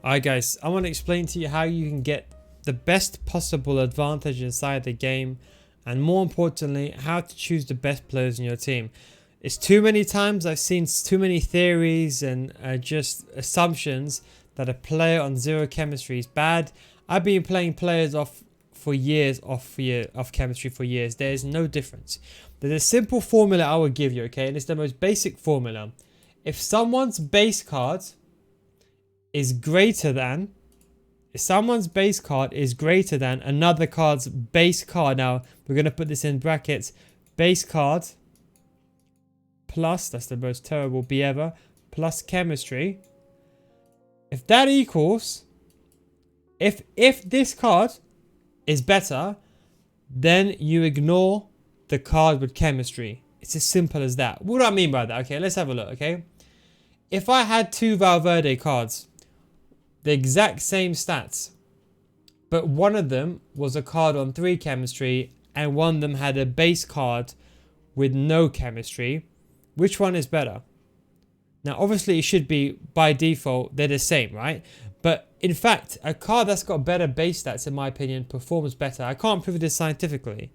Alright guys, I want to explain to you how you can get the best possible advantage inside the game, and more importantly, how to choose the best players in your team. It's too many times I've seen too many theories and just assumptions that a player on zero chemistry is bad. I've been playing players off chemistry for years. There is no difference. There's a simple formula I will give you, okay, and it's the most basic formula. If someone's base card is greater than another card's base card. Now we're going to put this in brackets. Base card plus, that's the most terrible B ever, plus chemistry. If that equals, if this card is better, then you ignore the card with chemistry. It's as simple as that. What do I mean by that? Okay, let's have a look, okay? If I had two Valverde cards, the exact same stats, but one of them was a card on 3 chemistry and one of them had a base card with no chemistry, which one is better? Now obviously it should be, by default they're the same, right? But in fact, a card that's got better base stats, in my opinion, performs better. I can't prove this scientifically,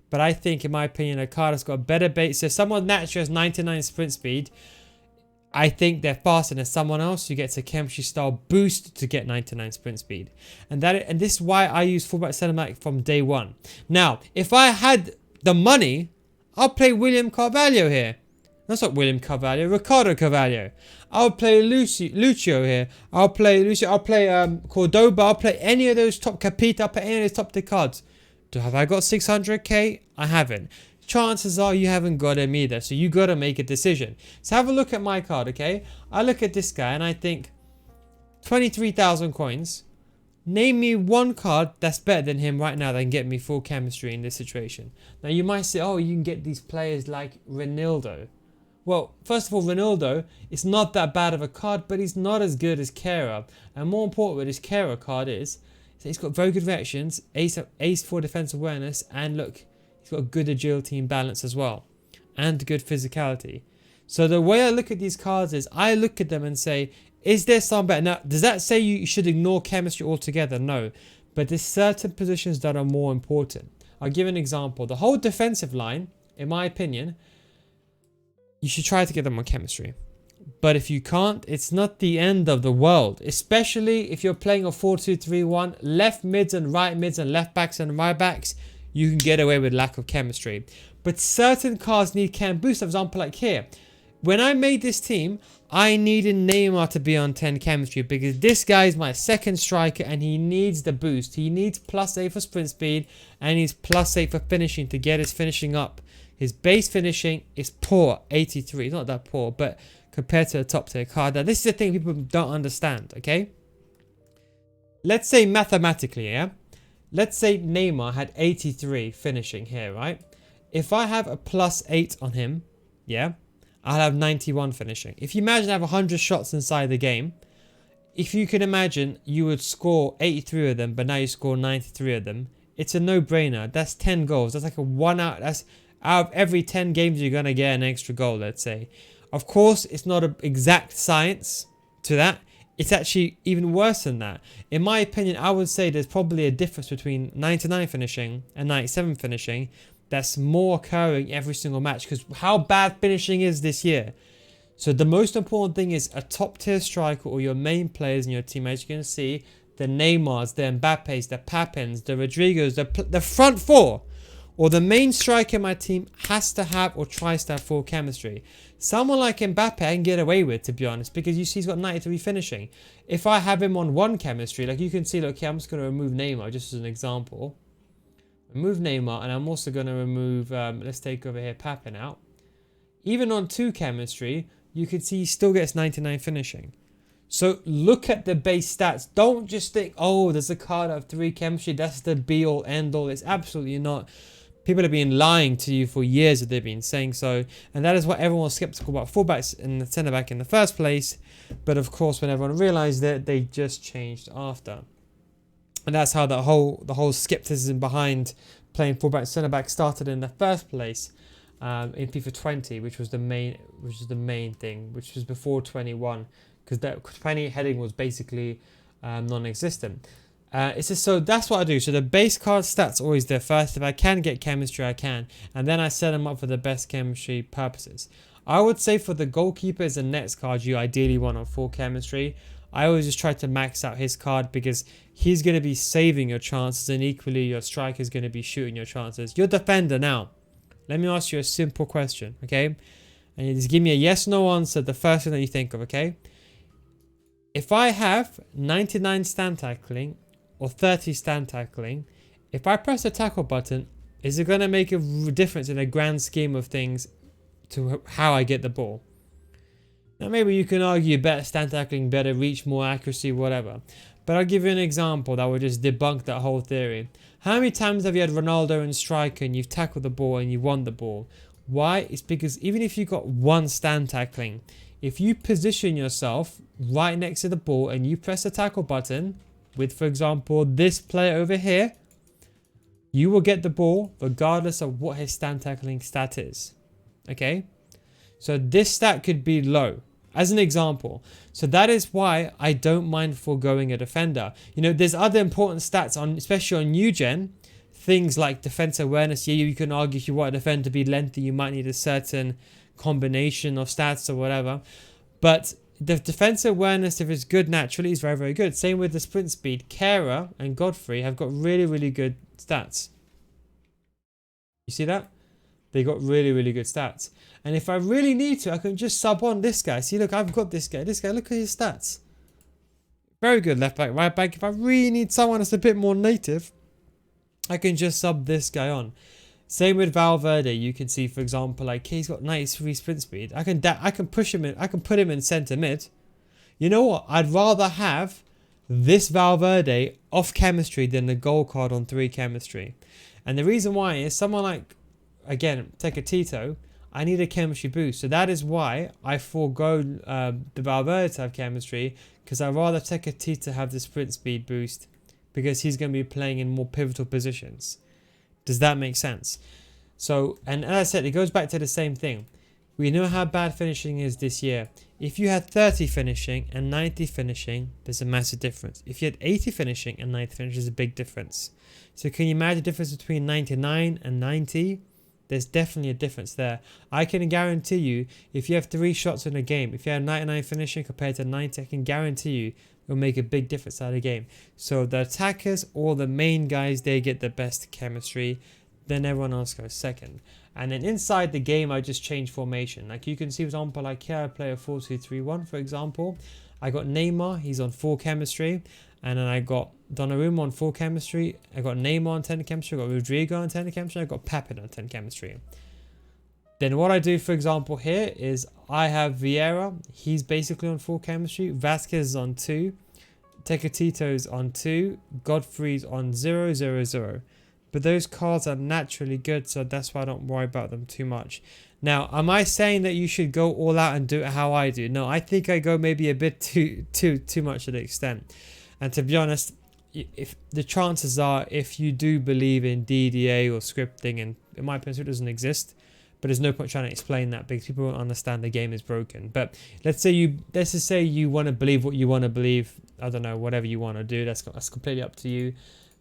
but I think, in my opinion, a card that's got better base, so someone naturally has 99 sprint speed, I think they're faster than someone else who gets a chemistry style boost to get 99 sprint speed. And this is why I use fullback centre back from day one. Now, if I had the money, I'll play William Carvalho here. That's not William Carvalho, Ricardo Carvalho. I'll play Lucio here. I'll play Cordoba. I'll play any of those top Capita. I'll play any of those top tier cards. Have I got 600k? I haven't. Chances are you haven't got him either, so you got to make a decision. So have a look at my card, okay? I look at this guy and I think 23,000 coins. Name me one card that's better than him right now that can get me full chemistry in this situation. Now you might say, oh, you can get these players like Ronaldo. Well, first of all, Ronaldo is not that bad of a card, but he's not as good as Kera. And more important, what his Kera card is he's got very good reactions, ace for defense awareness, and look, he's got good agility and balance as well, and good physicality. So the way I look at these cards is I look at them and say, is there some better? Now, does that say you should ignore chemistry altogether? No. But there's certain positions that are more important. I'll give an example. The whole defensive line, in my opinion, you should try to get them on chemistry. But if you can't, it's not the end of the world. Especially if you're playing a 4-2-3-1, left mids and right mids and left backs and right backs, you can get away with lack of chemistry. But certain cards need chem boost. For example, like here. When I made this team, I needed Neymar to be on 10 chemistry because this guy is my second striker and he needs the boost. He needs +8 for sprint speed and he's +8 for finishing to get his finishing up. His base finishing is poor, 83. Not that poor, but compared to a top tier card. Now, this is the thing people don't understand, okay? Let's say mathematically, yeah? Let's say Neymar had 83 finishing here, right? If I have a +8 on him, yeah, I'll have 91 finishing. If you imagine I have 100 shots inside the game, if you can imagine you would score 83 of them, but now you score 93 of them, it's a no-brainer. That's 10 goals. That's like a 1 out. That's out of every 10 games you're going to get an extra goal, let's say. Of course, it's not an exact science to that. It's actually even worse than that. In my opinion, I would say there's probably a difference between 99 finishing and 97 finishing that's more occurring every single match because how bad finishing is this year. So the most important thing is a top tier striker or your main players in your team. As you can see, the Neymars, the Mbappes, the Papins, the Rodrigos, the front four, or the main striker in my team has to have or tries to have full chemistry. Someone like Mbappe I can get away with, to be honest, because you see he's got 93 finishing. If I have him on 1 chemistry, like you can see, look here, I'm just going to remove Neymar just as an example. Remove Neymar, and I'm also going to remove, let's take over here Papin out. Even on 2 chemistry, you can see he still gets 99 finishing. So look at the base stats. Don't just think, oh, there's a card of 3 chemistry, that's the be all end all. It's absolutely not. People have been lying to you for years that they've been saying so. And that is why everyone was skeptical about fullbacks and the centre back in the first place. But of course, when everyone realised that, they just changed after. And that's how the whole skepticism behind playing fullback centre back started in the first place. In FIFA 20, which was the main thing, which was before 21, because that 20 heading was basically non-existent. It's just, so that's what I do. So the base card stats always there first. If I can get chemistry, I can, and then I set them up for the best chemistry purposes. I would say for the goalkeepers and nets card, you ideally want on full chemistry. I always just try to max out his card because he's going to be saving your chances, and equally your striker is going to be shooting your chances. Your defender now. Let me ask you a simple question, okay? And you just give me a yes or no answer, the first thing that you think of, okay? If I have 99 stand tackling or 30 stand tackling, if I press the tackle button, is it going to make a difference in the grand scheme of things to how I get the ball? Now maybe you can argue better stand tackling, better reach, more accuracy, whatever. But I'll give you an example that will just debunk that whole theory. How many times have you had Ronaldo and striker and you've tackled the ball and you won the ball? Why? It's because even if you got one stand tackling, if you position yourself right next to the ball and you press the tackle button with, for example, this player over here, you will get the ball regardless of what his stand tackling stat is. Okay? So this stat could be low, as an example. So that is why I don't mind foregoing a defender. You know, there's other important stats on, especially on new gen, things like defense awareness. Yeah, you can argue if you want a defender to be lengthy, you might need a certain combination of stats or whatever. But the defense awareness, if it's good naturally, is very, very good. Same with the sprint speed. Kara and Godfrey have got really, really good stats. You see that? They got really, really good stats. And if I really need to, I can just sub on this guy. See, look, I've got this guy. This guy, look at his stats. Very good left back, right back. If I really need someone that's a bit more native, I can just sub this guy on. Same with Valverde. You can see, for example, like he's got 93 sprint speed. I can push him in. I can put him in centre mid. You know what? I'd rather have this Valverde off chemistry than the goal card on 3 chemistry. And the reason why is someone like, again, Tecatito, I need a chemistry boost. So that is why I forego the Valverde to have chemistry, because I'd rather Tecatito have the sprint speed boost because he's going to be playing in more pivotal positions. Does that make sense? So, and as I said, it goes back to the same thing. We know how bad finishing is this year. If you had 30 finishing and 90 finishing, there's a massive difference. If you had 80 finishing and 90 finishing, there's a big difference. So can you imagine the difference between 99 and 90? There's definitely a difference there. I can guarantee you, if you have 3 shots in a game, if you have 99 finishing compared to 90, I can guarantee you it'll make a big difference out of the game. So the attackers or the main guys, they get the best chemistry. Then everyone else goes second. And then inside the game, I just change formation. Like you can see, for example, like here I play a 4-2-3-1, for example. I got Neymar, he's on 4 chemistry. And then I got Donnarumma on 4 chemistry. I got Neymar on 10 chemistry. I got Rodrigo on 10 chemistry. I got Pepe on 10 chemistry. Then what I do, for example, here is I have Vieira. He's basically on 4 chemistry. Vasquez is on 2. Tecatito's on 2. Godfrey's on 0, 0, 0. But those cards are naturally good, so that's why I don't worry about them too much. Now, am I saying that you should go all out and do it how I do? No, I think I go maybe a bit too much to the extent. And to be honest, if the chances are, if you do believe in DDA or scripting, and in my opinion, it doesn't exist, but there's no point trying to explain that because people won't understand the game is broken. But let's just say you want to believe what you want to believe. I don't know, whatever you want to do, that's completely up to you.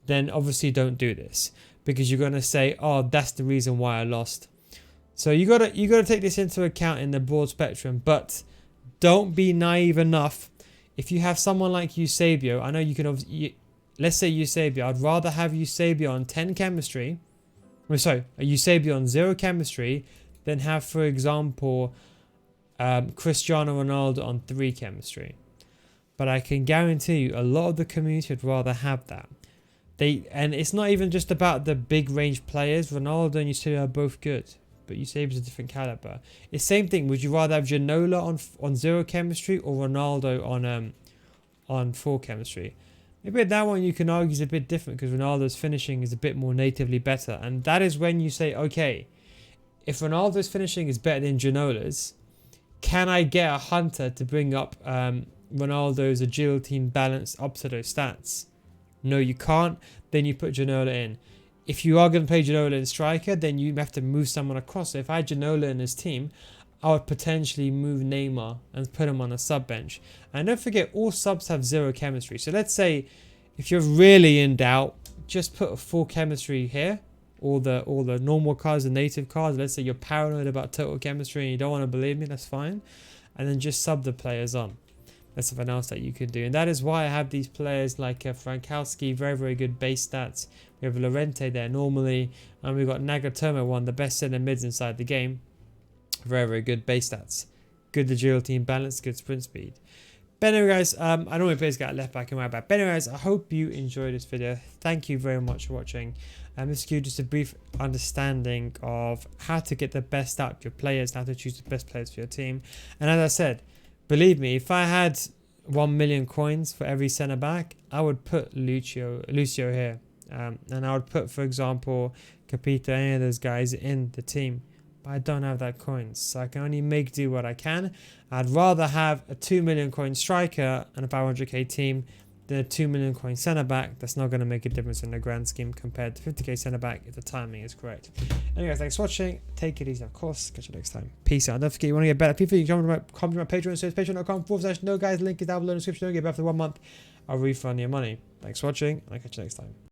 Then obviously don't do this because you're going to say, oh, that's the reason why I lost. So you got to take this into account in the broad spectrum, but don't be naive enough. If you have someone like Eusebio, I know you can obviously, let's say Eusebio, I'd rather have Eusebio on 10 chemistry, Eusebio on 0 chemistry, than have, for example, Cristiano Ronaldo on 3 chemistry. But I can guarantee you a lot of the community would rather have that. And it's not even just about the big range players. Ronaldo and Eusebio are both good, but Eusebio's a different caliber. It's the same thing. Would you rather have Ginola on 0 chemistry or Ronaldo on 4 chemistry? Maybe that one you can argue is a bit different because Ronaldo's finishing is a bit more natively better. And that is when you say, okay, if Ronaldo's finishing is better than Ginola's, can I get a hunter to bring up Ronaldo's agility and balance up to those stats? No, you can't. Then you put Ginola in. If you are going to play Ginola in striker, then you have to move someone across. So if I had Ginola in his team, I would potentially move Neymar and put him on a sub bench. And don't forget, all subs have zero chemistry. So let's say if you're really in doubt, just put a full chemistry here. All the normal cards, the native cards. Let's say you're paranoid about total chemistry and you don't want to believe me, that's fine. And then just sub the players on. That's something else that you could do. And that is why I have these players like Frankowski, very, very good base stats. We have Lorente there normally. And we've got Nagatomo, one of the best centre mids inside the game. Very, very good base stats. Good agility and balance, good sprint speed. But anyway, guys, I don't want to play this guy left back and right back. But anyways, I hope you enjoyed this video. Thank you very much for watching. This gives you just a brief understanding of how to get the best out of your players, how to choose the best players for your team. And as I said, believe me, if I had 1 million coins for every centre back, I would put Lucio here. And I would put, for example, Capita, any of those guys in the team. But I don't have that coins, so I can only make do what I can. I'd rather have a 2 million coin striker and a 500k team than a 2 million coin centre back. That's not going to make a difference in the grand scheme compared to 50k centre back if the timing is correct. Anyway, thanks for watching. Take it easy, of course. Catch you next time. Peace out. Don't forget, you want to get better FIFA, you can come to my Patreon. So it's patreon.com/no guys. Link is down below in the description. Don't get better for 1 month. I'll refund your money. Thanks for watching, and I'll catch you next time.